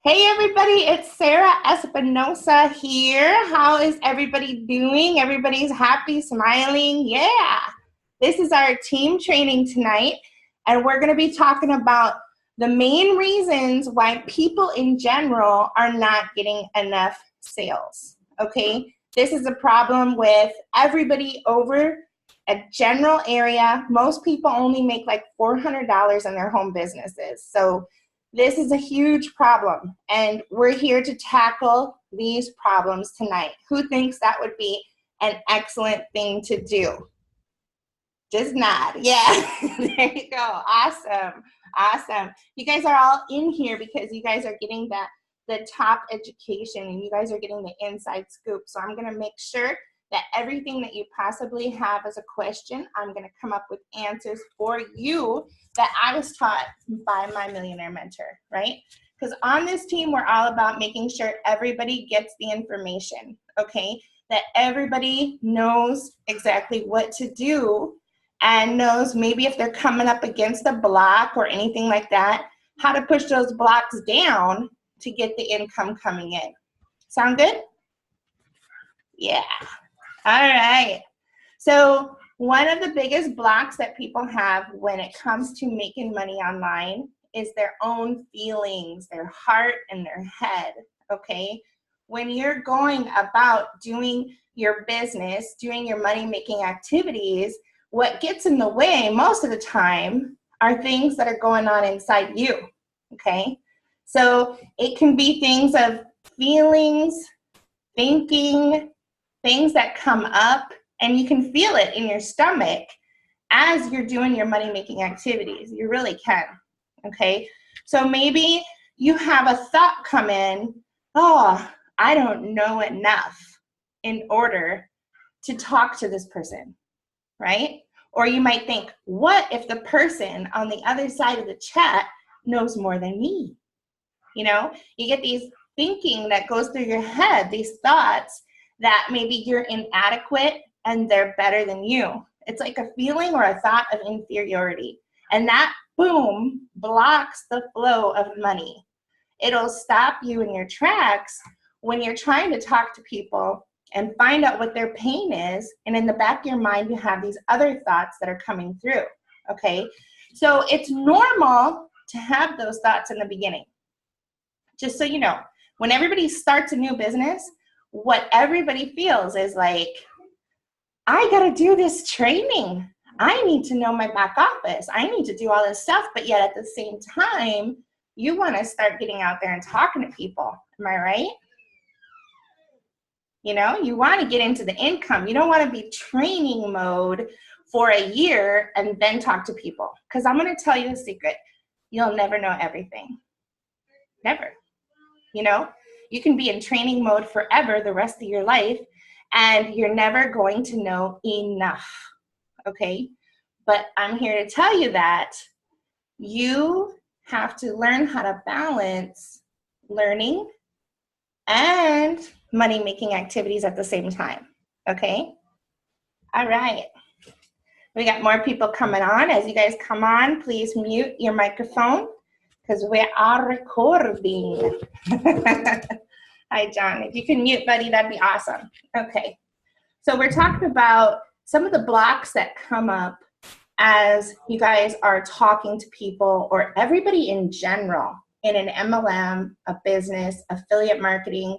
Hey everybody, it's Sarah Espinosa here. How is everybody doing? Everybody's happy, smiling. Yeah. This is our team training tonight, and we're going to be talking about the main reasons why people in general are not getting enough sales. Okay? This is a problem with everybody over a general area. Most people only make like $400 in their home businesses. So this is a huge problem, and we're here to tackle these problems tonight. Who thinks that would be an excellent thing to do? Just nod. Yeah, there you go. Awesome. Awesome. You guys are all in here because you guys are getting the top education, and you guys are getting the inside scoop. So I'm going to make sure that everything that you possibly have as a question, I'm going to come up with answers for you that I was taught by my millionaire mentor, right? Because on this team, we're all about making sure everybody gets the information, okay? That everybody knows exactly what to do and knows maybe if they're coming up against a block or anything like that, how to push those blocks down to get the income coming in. Sound good? Yeah. All right. So one of the biggest blocks that people have when it comes to making money online is their own feelings, their heart and their head, okay? When you're going about doing your business, doing your money-making activities, what gets in the way most of the time are things that are going on inside you, okay? So it can be things of feelings, thinking, things that come up, and you can feel it in your stomach as you're doing your money-making activities. You really can, okay? So maybe you have a thought come in, oh, I don't know enough in order to talk to this person, right? Or you might think, what if the person on the other side of the chat knows more than me? You know, you get these thinking that goes through your head, these thoughts that maybe you're inadequate and they're better than you. It's like a feeling or a thought of inferiority. And that, boom, blocks the flow of money. It'll stop you in your tracks when you're trying to talk to people and find out what their pain is. And in the back of your mind, you have these other thoughts that are coming through, okay? So it's normal to have those thoughts in the beginning. Just so you know, when everybody starts a new business, what everybody feels is like, I got to do this training. I need to know my back office. I need to do all this stuff. But yet at the same time, you want to start getting out there and talking to people. Am I right? You know, you want to get into the income. You don't want to be training mode for a year and then talk to people. Because I'm going to tell you a secret. You'll never know everything. Never. You know, you can be in training mode forever the rest of your life, and you're never going to know enough, okay? But I'm here to tell you that you have to learn how to balance learning and money-making activities at the same time, okay? All right. We got more people coming on. As you guys come on, please mute your microphone because we are recording. Hi, John. If you can mute, buddy, that'd be awesome. Okay. So we're talking about some of the blocks that come up as you guys are talking to people, or everybody in general, in an MLM, a business, affiliate marketing,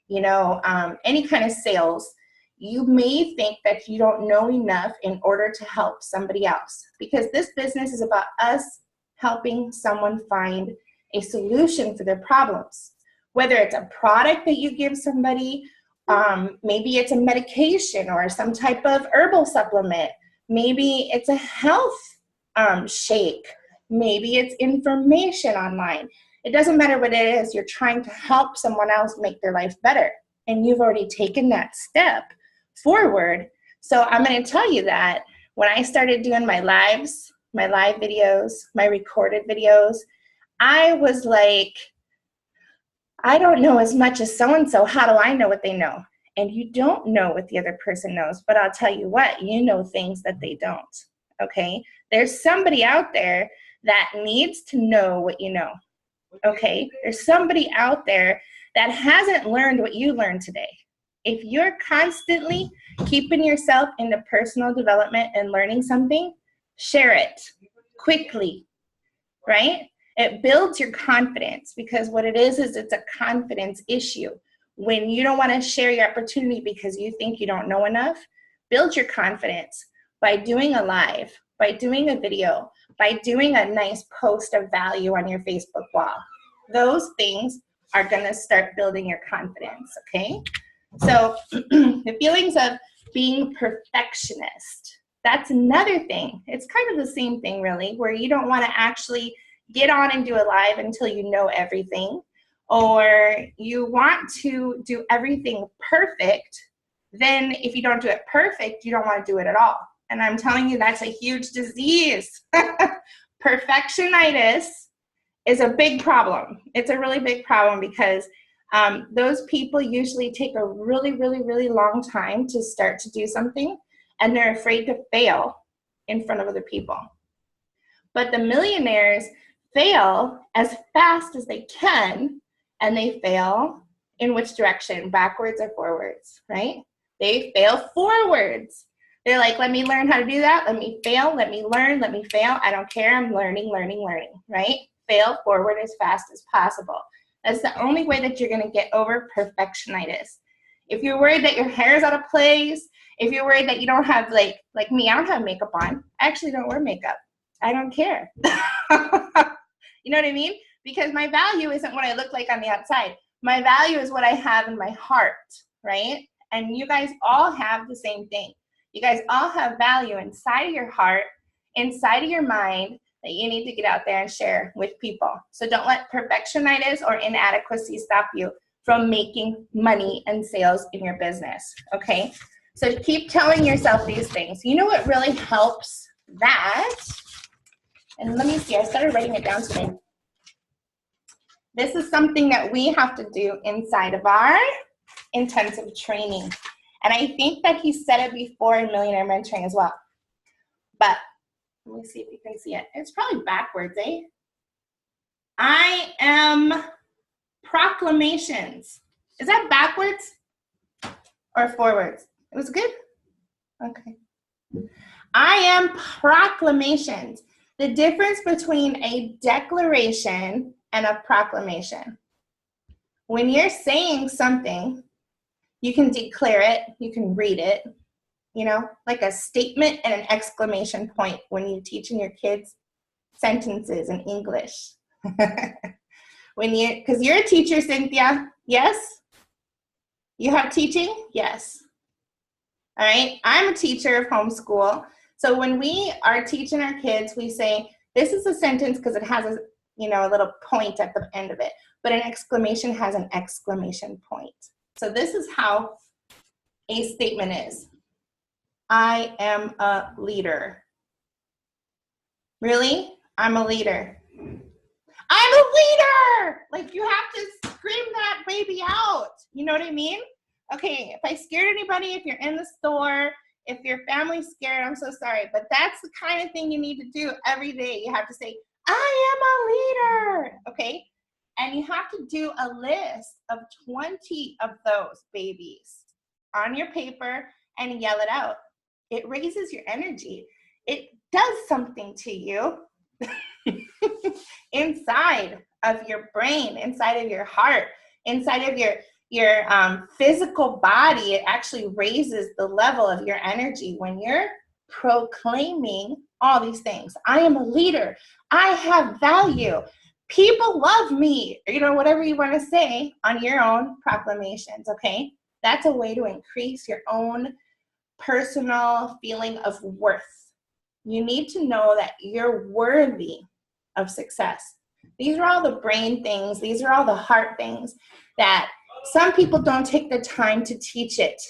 you know, any kind of sales. You may think that you don't know enough in order to help somebody else, because this business is about us helping someone find a solution for their problems. Whether it's a product that you give somebody, maybe it's a medication or some type of herbal supplement, maybe it's a health shake, maybe it's information online. It doesn't matter what it is, you're trying to help someone else make their life better. And you've already taken that step forward. So I'm going to tell you that when I started doing my lives, my live videos, my recorded videos, I was like, I don't know as much as so-and-so. How do I know what they know? And you don't know what the other person knows, but I'll tell you what, you know things that they don't, okay? There's somebody out there that needs to know what you know. Okay? There's somebody out there that hasn't learned what you learned today. If you're constantly keeping yourself into personal development and learning something, share it quickly, right? It builds your confidence, because what it is it's a confidence issue. When you don't want to share your opportunity because you think you don't know enough, build your confidence by doing a live, by doing a video, by doing a nice post of value on your Facebook wall. Those things are going to start building your confidence, okay? So the feelings of being perfectionist, that's another thing. It's kind of the same thing, really, where you don't want to actually get on and do a live until you know everything, or you want to do everything perfect. Then if you don't do it perfect, you don't want to do it at all. And I'm telling you, that's a huge disease. Perfectionitis is a big problem. It's a really big problem, because those people usually take a really, really, really long time to start to do something, and they're afraid to fail in front of other people. But the millionaires fail as fast as they can, and they fail in which direction? Backwards or forwards, right? They fail forwards. They're like, let me learn how to do that. Let me fail. Let me learn. Let me fail. I don't care. I'm learning, right? Fail forward as fast as possible. That's the only way that you're going to get over perfectionitis. If you're worried that your hair is out of place, if you're worried that you don't have, like me, I don't have makeup on. I actually don't wear makeup. I don't care. You know what I mean? Because my value isn't what I look like on the outside. My value is what I have in my heart, right? And you guys all have the same thing. You guys all have value inside of your heart, inside of your mind, that you need to get out there and share with people. So don't let perfectionitis or inadequacy stop you from making money and sales in your business, okay? So keep telling yourself these things. You know what really helps that? And let me see, I started writing it down today. This is something that we have to do inside of our intensive training. And I think that he said it before in Millionaire Mentoring as well. But let me see if you can see it. It's probably backwards, eh? I am proclamations. Is that backwards or forwards? It was good? Okay. I am proclamations. The difference between a declaration and a proclamation. When you're saying something, you can declare it, you can read it, you know, like a statement and an exclamation point when you're teaching your kids sentences in English. Because you're a teacher, Cynthia, yes? You have teaching? Yes. All right, I'm a teacher of homeschool. So when we are teaching our kids, we say, this is a sentence because it has a, you know, a little point at the end of it, but an exclamation has an exclamation point. So this is how a statement is. I am a leader. Really? I'm a leader. I'm a leader! Like, you have to scream that baby out. You know what I mean? Okay, if I scared anybody, if you're in the store, if your family's scared, I'm so sorry. But that's the kind of thing you need to do every day. You have to say, I am a leader, okay? And you have to do a list of 20 of those babies on your paper and yell it out. It raises your energy. It does something to you inside of your brain, inside of your heart, inside of your physical body. It actually raises the level of your energy when you're proclaiming all these things. I am a leader. I have value. People love me. You know, whatever you want to say on your own proclamations, okay? That's a way to increase your own personal feeling of worth. You need to know that you're worthy of success. These are all the brain things. These are all the heart things that some people don't take the time to teach it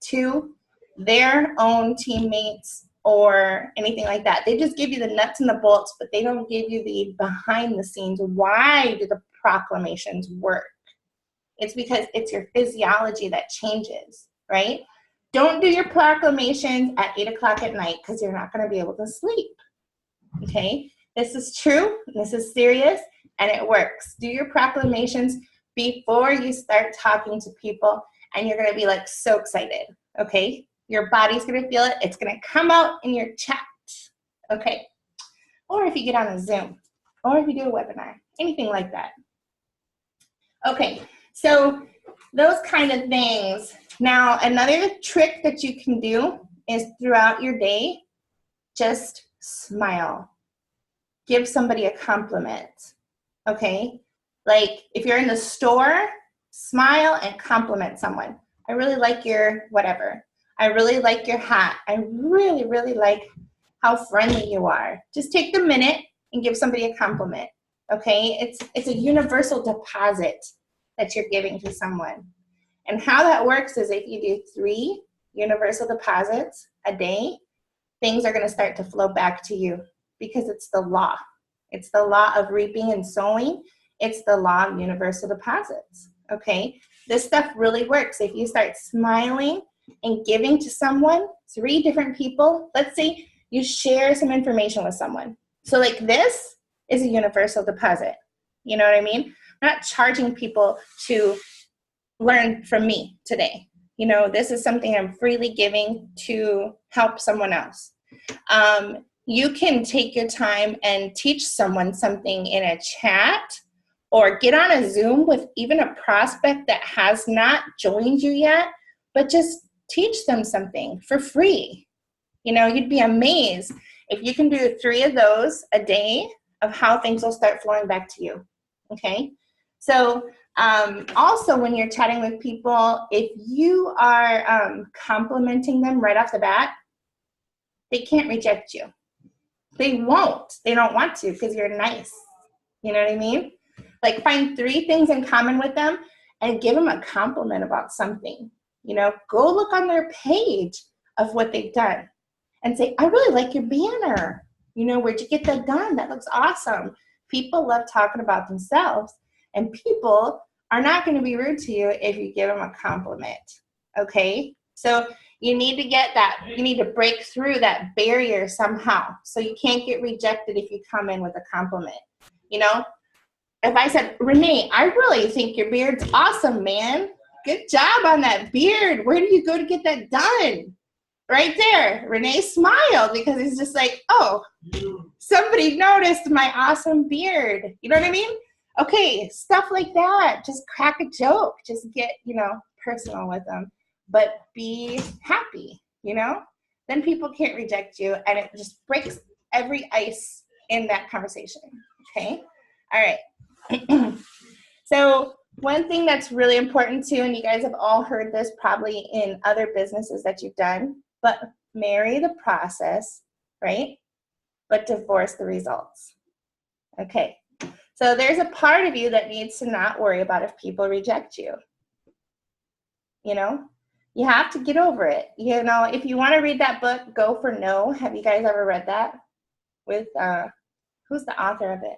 to their own teammates or anything like that. They just give you the nuts and the bolts, but they don't give you the behind the scenes. Why do the proclamations work? It's because it's your physiology that changes, right? Don't do your proclamations at 8 o'clock at night because you're not going to be able to sleep, okay? This is true. This is serious. and it works. Do your proclamations before you start talking to people, and you're going to be like so excited, okay? Your body's going to feel it. It's going to come out in your chat, okay? Or if you get on a Zoom, or if you do a webinar, anything like that. Okay, so those kind of things. Now, another trick that you can do is throughout your day, just smile. Give somebody a compliment, okay? Like if you're in the store, smile and compliment someone. I really like your whatever. I really like your hat. I really, really like how friendly you are. Just take the minute and give somebody a compliment, okay? It's a universal deposit that you're giving to someone. And how that works is if you do 3 universal deposits a day, things are going to start to flow back to you because it's the law. It's the law of reaping and sowing. It's the law of universal deposits, okay? This stuff really works. If you start smiling and giving to someone, 3 different people, let's say you share some information with someone. So like this is a universal deposit. You know what I mean? I'm not charging people to learn from me today. You know, this is something I'm freely giving to help someone else. You can take your time and teach someone something in a chat or get on a Zoom with even a prospect that has not joined you yet, but just teach them something for free. You know, you'd be amazed if you can do 3 of those a day of how things will start flowing back to you, okay? So also when you're chatting with people, if you are complimenting them right off the bat, they can't reject you. They won't. They don't want to because you're nice. You know what I mean? Like find 3 things in common with them and give them a compliment about something. You know, go look on their page of what they've done and say, I really like your banner. You know, where'd you get that done? That looks awesome. People love talking about themselves, and people are not going to be rude to you if you give them a compliment. Okay? So you need to get that, you need to break through that barrier somehow. So you can't get rejected if you come in with a compliment. You know, if I said, Renee, I really think your beard's awesome, man. Good job on that beard. Where do you go to get that done? Right there. Renee smiled because he's just like, oh, somebody noticed my awesome beard. You know what I mean? Okay, stuff like that. Just crack a joke. Just get, you know, personal with them. But be happy, you know? Then people can't reject you, and it just breaks every ice in that conversation, okay? All right. So one thing that's really important too, and you guys have all heard this probably in other businesses that you've done, but marry the process, right? But divorce the results. Okay. So there's a part of you that needs to not worry about if people reject you. You know? You have to get over it. You know, if you want to read that book, Go for No. Have you guys ever read that? With, who's the author of it?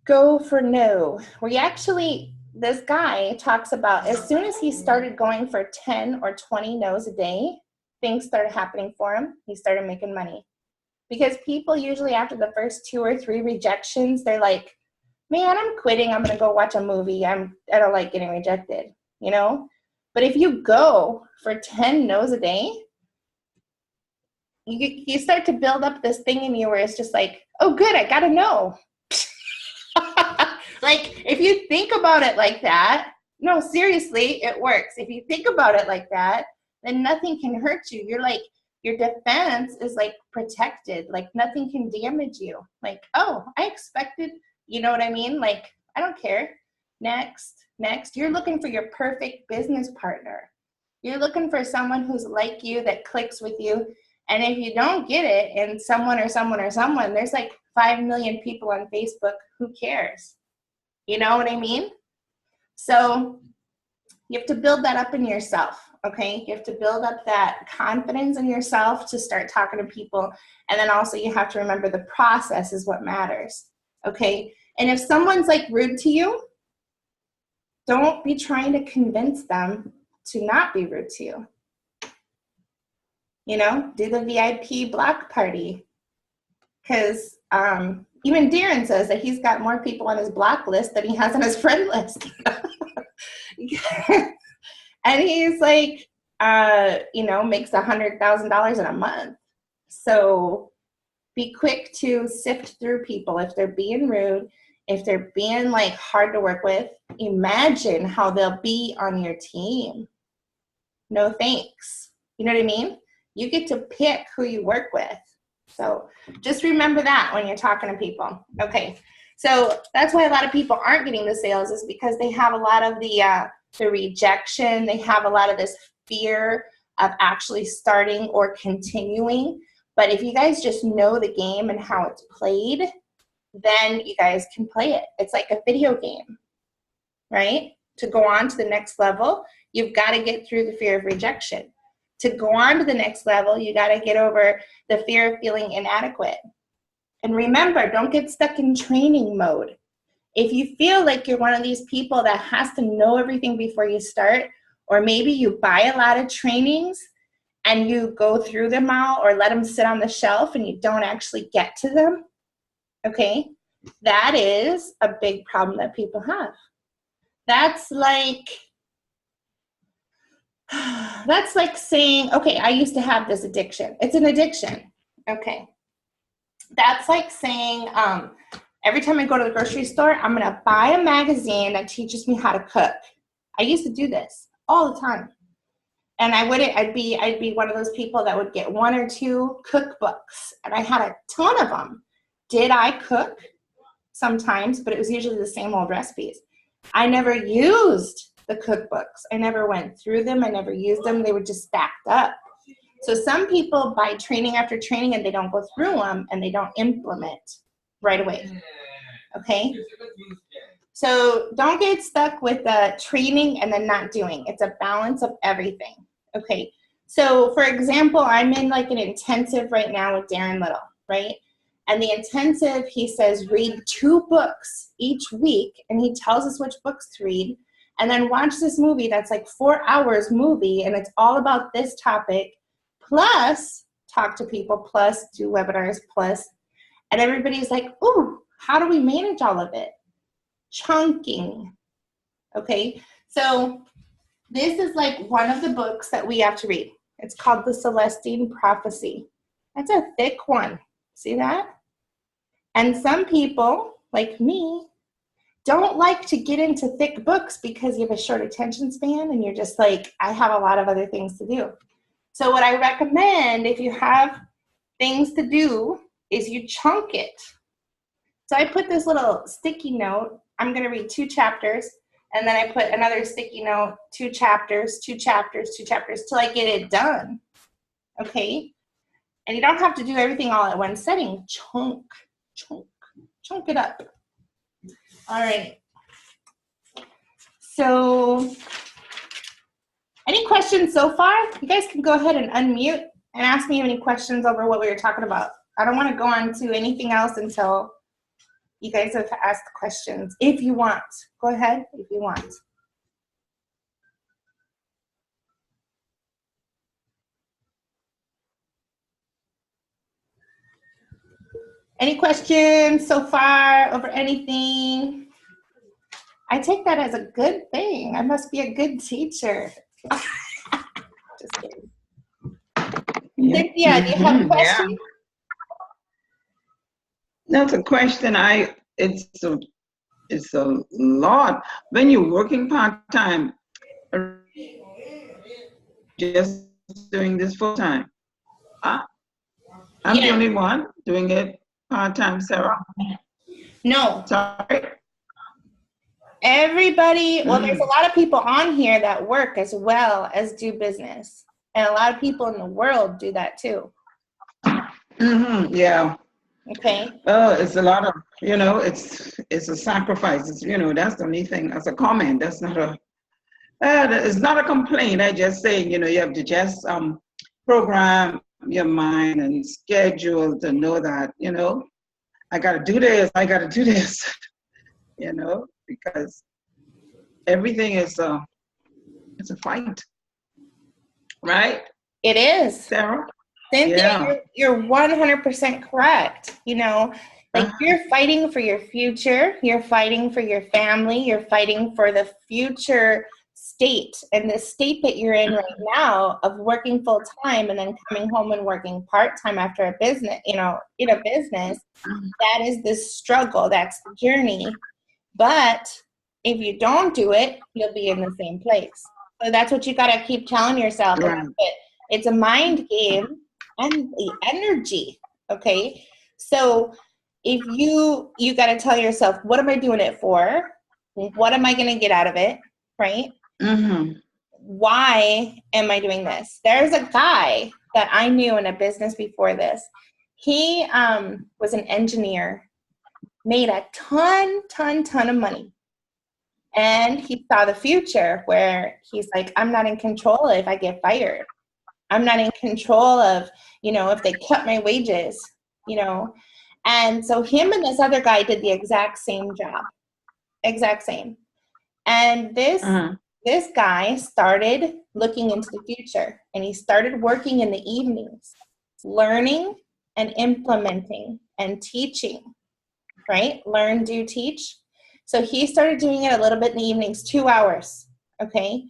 Go for No. Where you actually, this guy talks about as soon as he started going for 10 or 20 no's a day, things started happening for him. He started making money. Because people usually after the first 2 or 3 rejections, they're like, man, I'm quitting. I'm going to go watch a movie. I don't like getting rejected, you know? But if you go for 10 no's a day, you start to build up this thing in you where it's just like, oh, good, I got to know. Like, if you think about it like that, no, seriously, it works. If you think about it like that, then nothing can hurt you. You're like, your defense is like protected. Like, nothing can damage you. Like, oh, I expected, you know what I mean? Like, I don't care. Next. You're looking for your perfect business partner. You're looking for someone who's like you, that clicks with you. And if you don't get it in someone, there's like 5 million people on Facebook. Who cares? You know what I mean? So you have to build that up in yourself, okay? You have to build up that confidence in yourself to start talking to people. And then also you have to remember the process is what matters, okay? And if someone's like rude to you, don't be trying to convince them to not be rude to you. You know, do the VIP block party. Because, Even Darren says that he's got more people on his block list than he has on his friend list. And he's like, makes $100,000 in a month. So be quick to sift through people. If they're being rude, if they're being like hard to work with, imagine how they'll be on your team. No thanks. You know what I mean? You get to pick who you work with. So just remember that when you're talking to people. Okay. So that's why a lot of people aren't getting the sales, is because they have a lot of the rejection. They have a lot of this fear of actually starting or continuing. But if you guys just know the game and how it's played, then you guys can play it. It's like a video game, right? To go on to the next level, you've got to get through the fear of rejection. To go on to the next level, you got to get over the fear of feeling inadequate. And remember, don't get stuck in training mode. If you feel like you're one of these people that has to know everything before you start, or maybe you buy a lot of trainings and you go through them all or let them sit on the shelf and you don't actually get to them, okay, that is a big problem that people have. That's like saying, okay, I used to have this addiction. It's an addiction, okay. That's like saying, every time I go to the grocery store, I'm going to buy a magazine that teaches me how to cook. I used to do this all the time. And I'd be one of those people that would get 1 or 2 cookbooks, and I had a ton of them. Did I cook? Sometimes, but it was usually the same old recipes. I never used the cookbooks. I never went through them. I never used them. They were just stacked up. So some people buy training after training and they don't go through them and they don't implement right away. Okay? So don't get stuck with the training and then not doing. It's a balance of everything. Okay? So for example, I'm in like an intensive right now with Darren Little, right? And the intensive, he says, read 2 books each week, and he tells us which books to read, and then watch this movie that's like 4 hours movie, and it's all about this topic, plus talk to people, plus do webinars, plus, and everybody's like, ooh, how do we manage all of it? Chunking, okay? So this is like one of the books that we have to read. It's called The Celestine Prophecy. That's a thick one. See that? And some people, like me, don't like to get into thick books because you have a short attention span and you're just like, I have a lot of other things to do. So what I recommend, if you have things to do, is you chunk it. So I put this little sticky note. I'm going to read 2 chapters, and then I put another sticky note, 2 chapters, 2 chapters, 2 chapters, till I get it done. Okay? And you don't have to do everything all at one setting. Chunk it up. All right. So, any questions so far? You guys can go ahead and unmute and ask me any questions over what we were talking about. I don't want to go on to anything else until you guys have asked questions. If you want, go ahead if you want. Any questions so far over anything? I take that as a good thing. I must be a good teacher. Just kidding. Yeah. Cynthia, do you have a question? Yeah. That's a question. It's a lot. When you're working part-time, just doing this full-time. I'm the only one doing it part-time, Sarah. No. Sorry. Everybody, well, there's a lot of people on here that work as well as do business. And a lot of people in the world do that too. Yeah. Okay. It's a lot of, it's a sacrifice. It's, that's the only thing. That's a comment. That's not it's not a complaint. I just say, you have to just program your mind and schedule to know that, I got to do this. I got to do this, because everything is it's a fight, right? It is. Sarah? Cynthia, Yeah. you're 100% correct. Like, you're fighting for your future, you're fighting for your family, you're fighting for the future state, and the state that you're in right now of working full time and then coming home and working part time after a business, in a business. That is the struggle, that's the journey. But if you don't do it, you'll be in the same place. So that's what you got to keep telling yourself. Right. And it's a mind game and the energy. Okay. So if you got to tell yourself, what am I doing it for? What am I going to get out of it? Right. Mm-hmm. Why am I doing this? There's a guy that I knew in a business before this. He was an engineer, made a ton of money. And he saw the future where he's like, I'm not in control if I get fired. I'm not in control of, if they cut my wages, And so him and this other guy did the exact same job. Exact same. And this guy started looking into the future, and he started working in the evenings, learning and implementing and teaching, right? Learn, do, teach. So he started doing it a little bit in the evenings, 2 hours, okay?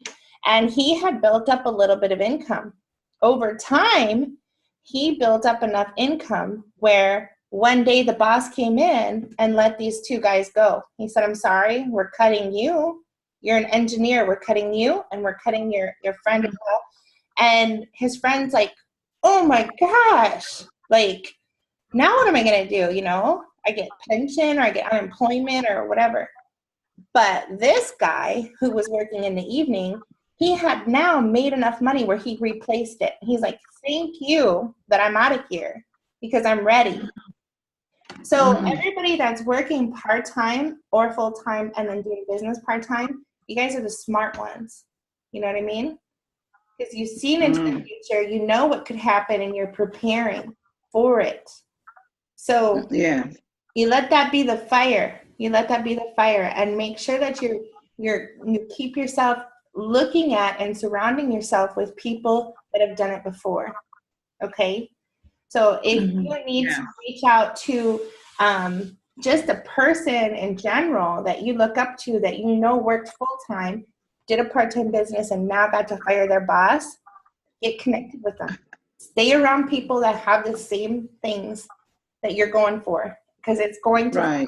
And he had built up a little bit of income. Over time, he built up enough income where one day the boss came in and let these two guys go. He said, I'm sorry, we're cutting you. You're an engineer, we're cutting you, and we're cutting your friend as well. And his friend's like, oh my gosh, like, now what am I going to do, I get pension or I get unemployment or whatever. But this guy who was working in the evening, he had now made enough money where he replaced it. He's like, thank you that I'm out of here because I'm ready. So everybody that's working part-time or full-time and then doing business part-time, you guys are the smart ones. You know what I mean? Because you've seen into the future, you know what could happen and you're preparing for it. So you let that be the fire. You let that be the fire, and make sure that you keep yourself looking at and surrounding yourself with people that have done it before. Okay. So if you need to reach out to just a person in general that you look up to, that worked full time, did a part-time business, and now got to fire their boss, get connected with them. Stay around people that have the same things that you're going for, because it's going to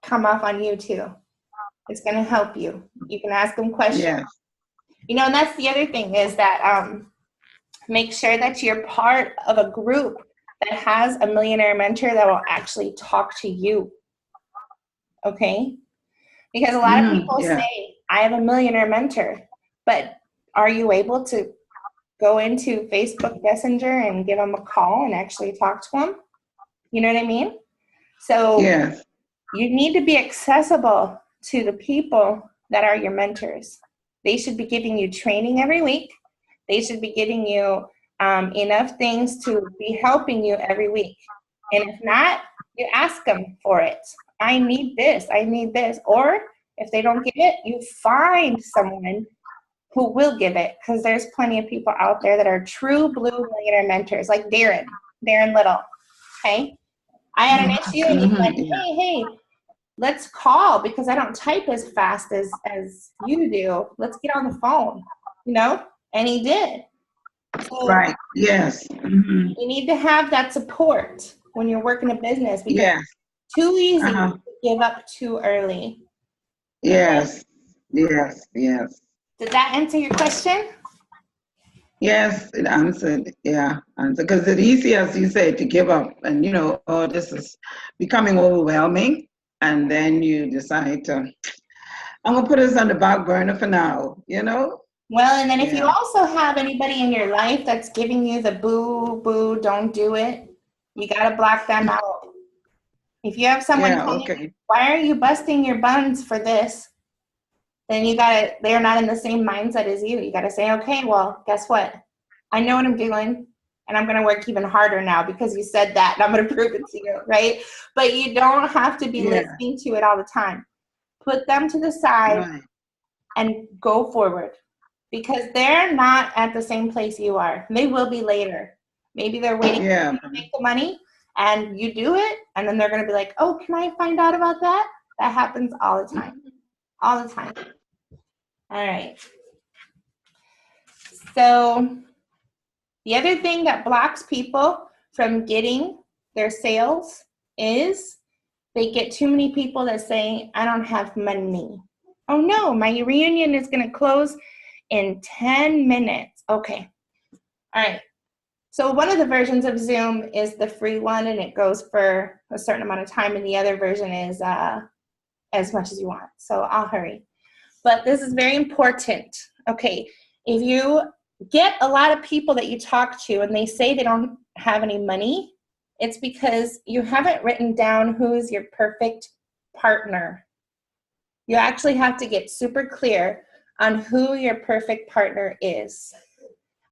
come off on you too. It's going to help you. You can ask them questions. And that's the other thing is that make sure that you're part of a group that has a millionaire mentor that will actually talk to you. Okay? Because a lot of people say, I have a millionaire mentor, but are you able to go into Facebook Messenger and give them a call and actually talk to them? You know what I mean? So you need to be accessible to the people that are your mentors. They should be giving you training every week. They should be giving you enough things to be helping you every week. And if not, you ask them for it. I need this. I need this. Or if they don't give it, you find someone who will give it, because there's plenty of people out there that are true blue millionaire mentors, like Darren Little. Okay? I had an issue, and he's like, hey, let's call, because I don't type as fast as you do. Let's get on the phone, and he did. So you need to have that support when you're working a business, because it's too easy to give up too early. Yes. Did that answer your question? Yes, it answered. Because it's easy, as you say, to give up, and this is becoming overwhelming, and then you decide to, I'm gonna put this on the back burner for now. Well, and then if you also have anybody in your life that's giving you the boo, don't do it, you gotta block them out. If you have someone telling why are you busting your buns for this? Then they're not in the same mindset as you. You gotta say, okay, well, guess what? I know what I'm doing, and I'm gonna work even harder now because you said that, and I'm gonna prove it to you, right? But you don't have to be listening to it all the time. Put them to the side and go forward, because they're not at the same place you are. They will be later. Maybe they're waiting for you to make the money, And you do it, and then they're going to be like, oh, can I find out about that? That happens all the time. All the time. All right. So the other thing that blocks people from getting their sales is they get too many people that say, I don't have money. Oh no, my reunion is going to close in 10 minutes. Okay. All right. So one of the versions of Zoom is the free one, and it goes for a certain amount of time, and the other version is as much as you want. So I'll hurry. But this is very important. Okay. If you get a lot of people that you talk to and they say they don't have any money, it's because you haven't written down who is your perfect partner. You actually have to get super clear on who your perfect partner is.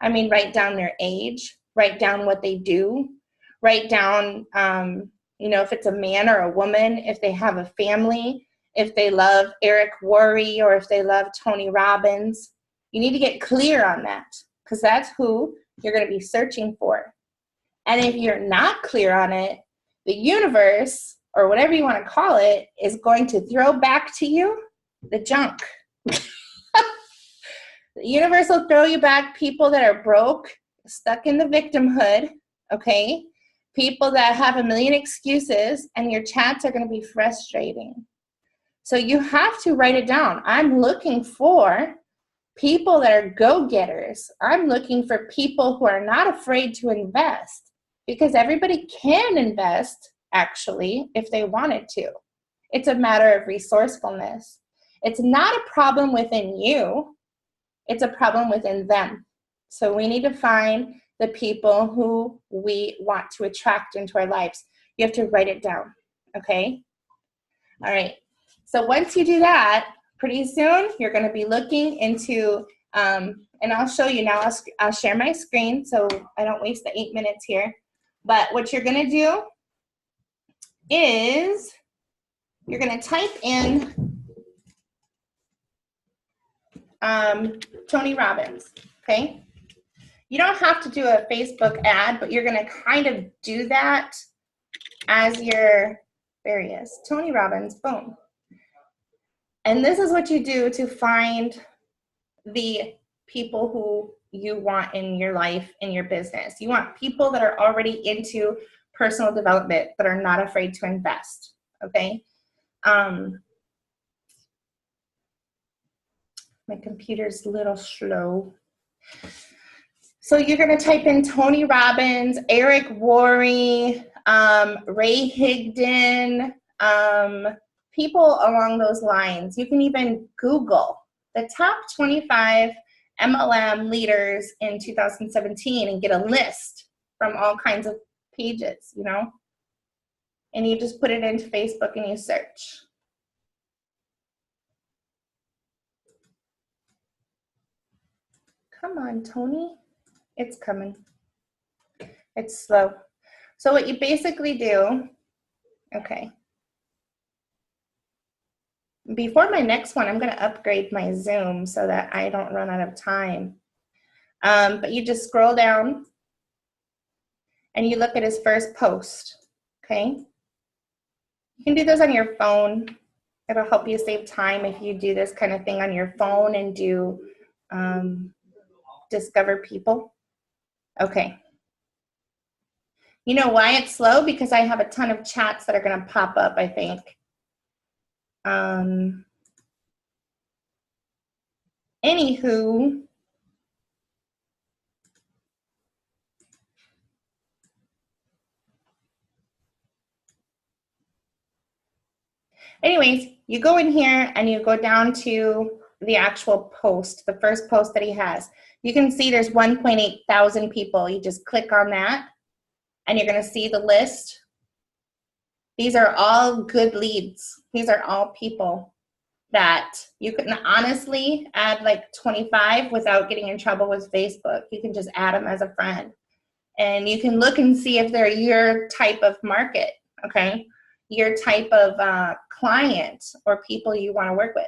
I mean, write down their age, write down what they do, write down, if it's a man or a woman, if they have a family, if they love Eric Worre or if they love Tony Robbins. You need to get clear on that because that's who you're going to be searching for. And if you're not clear on it, the universe, or whatever you want to call it, is going to throw back to you the junk. The universe will throw you back people that are broke, stuck in the victimhood, okay? People that have a million excuses, and your chats are going to be frustrating. So you have to write it down. I'm looking for people that are go-getters. I'm looking for people who are not afraid to invest, because everybody can invest, actually, if they wanted to. It's a matter of resourcefulness. It's not a problem within you. It's a problem within them. So we need to find the people who we want to attract into our lives. You have to write it down, okay? All right. So once you do that, pretty soon you're going to be looking into, and I'll show you now. I'll share my screen so I don't waste the 8 minutes here. But what you're going to do is you're going to type in Tony Robbins, okay? You don't have to do a Facebook ad, but you're going to kind of do that as your, there he is, Tony Robbins, boom. And this is what you do to find the people who you want in your life, in your business. You want people that are already into personal development, that are not afraid to invest, okay? My computer's a little slow. So you're going to type in Tony Robbins, Eric Worre, Ray Higdon, people along those lines. You can even Google the top 25 MLM leaders in 2017 and get a list from all kinds of pages, you know? And you just put it into Facebook and you search. Come on, Tony. It's coming. It's slow. So what you basically do, okay. Before my next one, I'm going to upgrade my Zoom so that I don't run out of time. But you just scroll down and you look at his first post, okay? You can do this on your phone. It'll help you save time if you do this kind of thing on your phone and do discover people. Okay. You know why it's slow? Because I have a ton of chats that are going to pop up, I think. Anywho, anyways, you go in here and you go down to the actual post, the first post that he has. You can see there's 1.8 thousand people. You just click on that and you're going to see the list. These are all good leads. These are all people that you can honestly add like 25 without getting in trouble with Facebook. You can just add them as a friend. And you can look and see if they're your type of market, okay? Your type of client or people you want to work with.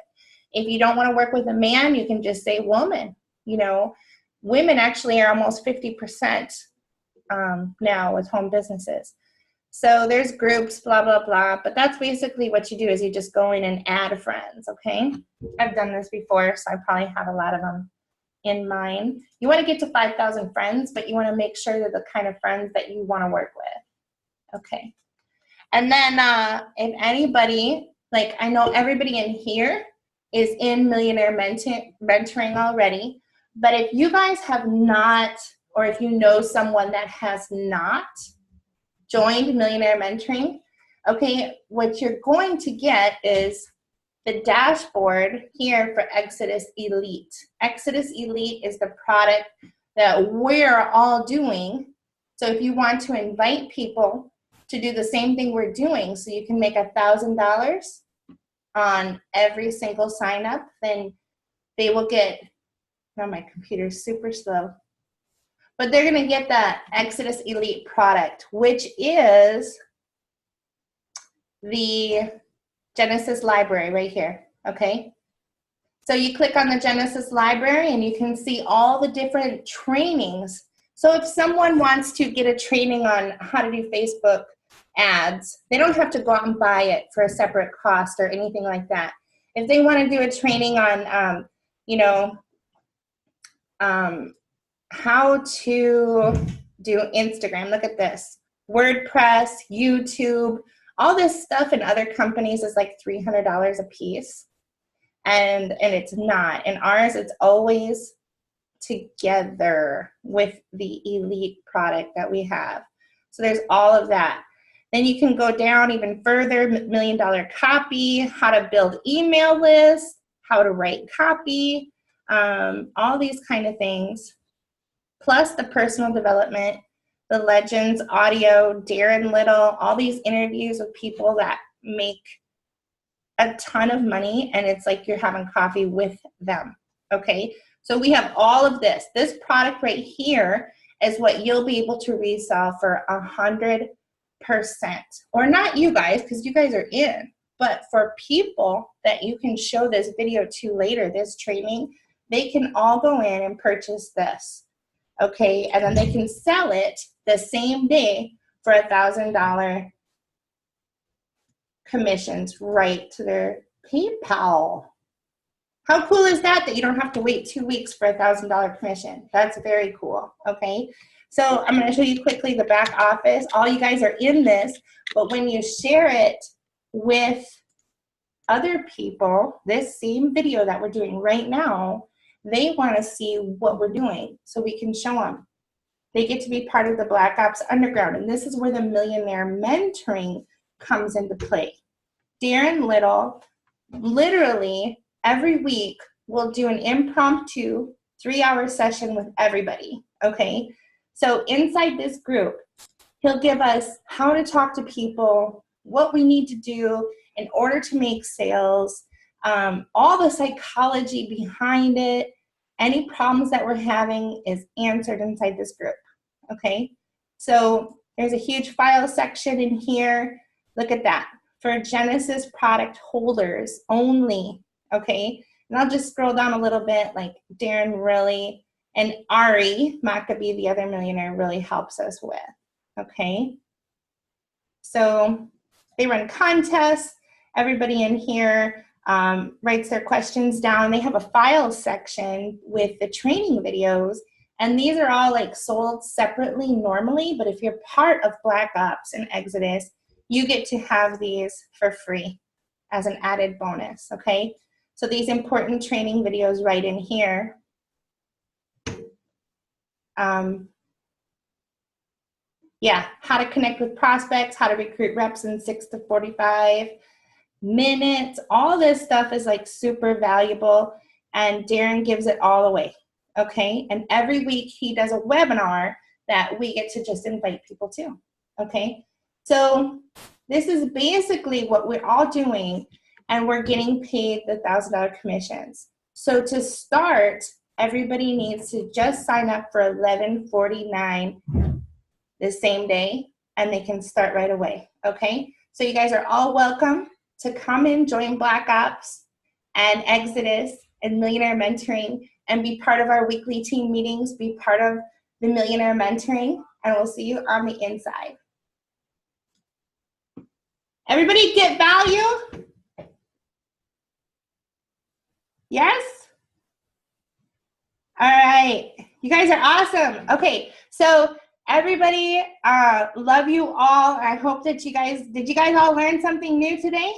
If you don't want to work with a man, you can just say woman. You know, women actually are almost 50% now with home businesses. So there's groups, blah, blah, blah. But that's basically what you do is you just go in and add friends, okay? I've done this before, so I probably have a lot of them in mind. You want to get to 5,000 friends, but you want to make sure they're the kind of friends that you want to work with. Okay. And then if anybody, like I know everybody in here is in Millionaire Mentoring already, but if you guys have not, or if you know someone that has not joined Millionaire Mentoring, okay, what you're going to get is the dashboard here for Exodus Elite. Exodus Elite is the product that we're all doing. So if you want to invite people to do the same thing we're doing so you can make $1,000 on every single sign up, then they will get, now my computer's super slow, but they're gonna get that Exodus Elite product, which is the Genesis library right here, okay? So you click on the Genesis library and you can see all the different trainings. So if someone wants to get a training on how to do Facebook ads, they don't have to go out and buy it for a separate cost or anything like that. If they want to do a training on, how to do Instagram, look at this, WordPress, YouTube, all this stuff in other companies is like $300 a piece, and it's not. In ours, it's always together with the Elite product that we have. So there's all of that. Then you can go down even further, $1 Million Copy, how to build email lists, how to write copy, all these kind of things, plus the personal development, the Legends audio, Darren Little, all these interviews with people that make a ton of money, and it's like you're having coffee with them, okay? So we have all of this. This product right here is what you'll be able to resell for 100%. Or not you guys, because you guys are in, but for people that you can show this video to later, this training, they can all go in and purchase this, okay? And then they can sell it the same day for $1,000 commissions right to their PayPal. How cool is that, that you don't have to wait 2 weeks for $1,000 commission? That's very cool, okay? So I'm gonna show you quickly the back office. All you guys are in this, but when you share it with other people, this same video that we're doing right now, they wanna see what we're doing so we can show them. They get to be part of the Black Ops Underground, and this is where the Millionaire Mentoring comes into play. Darren Little, literally every week, will do an impromptu 3-hour session with everybody, okay? So inside this group, he'll give us how to talk to people, what we need to do in order to make sales, all the psychology behind it. Any problems that we're having is answered inside this group, okay? So there's a huge file section in here. Look at that. For Genesis product holders only, okay? And I'll just scroll down a little bit, like Darren really, and Ari Maccabee, the other millionaire, really helps us with, okay? So they run contests. Everybody in here writes their questions down. They have a file section with the training videos, and these are all like sold separately normally, but if you're part of Black Ops and Exodus, you get to have these for free as an added bonus, okay? So these important training videos right in here. Yeah, how to connect with prospects, how to recruit reps in 6 to 45 minutes. All this stuff is like super valuable, and Darren gives it all away, okay? And every week he does a webinar that we get to just invite people to, okay? So this is basically what we're all doing, and we're getting paid the $1,000 commissions. So to start, everybody needs to just sign up for $11.49 the same day, and they can start right away, okay? So you guys are all welcome to come and join Black Ops and Exodus and Millionaire Mentoring and be part of our weekly team meetings, be part of the Millionaire Mentoring, and we'll see you on the inside. Everybody get value? Yes? All right. You guys are awesome. Okay, so everybody, love you all. I hope that did you guys all learn something new today?